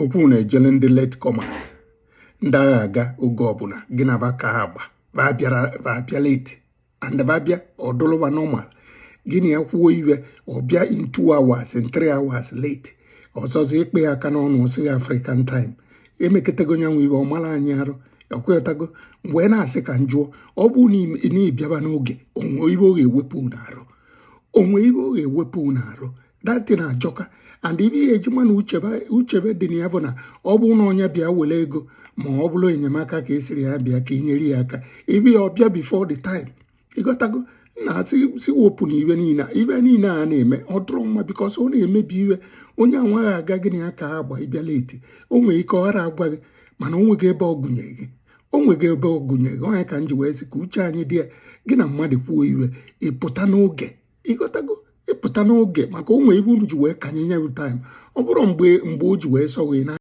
okwu na-ejele ndị late comers ndị agha aga oge ọbụla gị na ba ka ha agba babịa late and babịa ọdụlụba normal gịnị ya kwuo iwe ọbịa in 2 hours in 3 hours late ọzọzi ikpe ya aka n'ọnụ ọsịghị African time emekọtago nyanwụ iwe ọmara anyị arụ ekwetago mgbe na-asị ka njụọ ọ bụ na ịbịaba n'oge onwe ibe ọ ga-ewepụ n'arụ dati na ajọka and ibe ihe eji mana uchebe dị na ya bụ na ọ bụ na onye bịa were ego ma ọ bụrụ enyemaka ka esiri ya bịa ka inyere ya aka ibe ya ọbịa before the time ịghọtago na si wepụ na ibe niile a na-eme ọ dụrụ mma bikos ọ na-emebi iwe onye anwaghị aga gị na ya ka ha gba ịbịa leti o nwere ike ọghara agwa gị mana o nwego ebe ọ gụnyeghị gị onye ka m ji wee sị ka uche anyị dị ya gị na mmadụ kwuo iwe ịpụta n'oge ịghọtago ịpụta n'oge maka o nwere ibe unu ji wee kanye nye taim ọ bụrụ mgbe o ji wee sọ wee na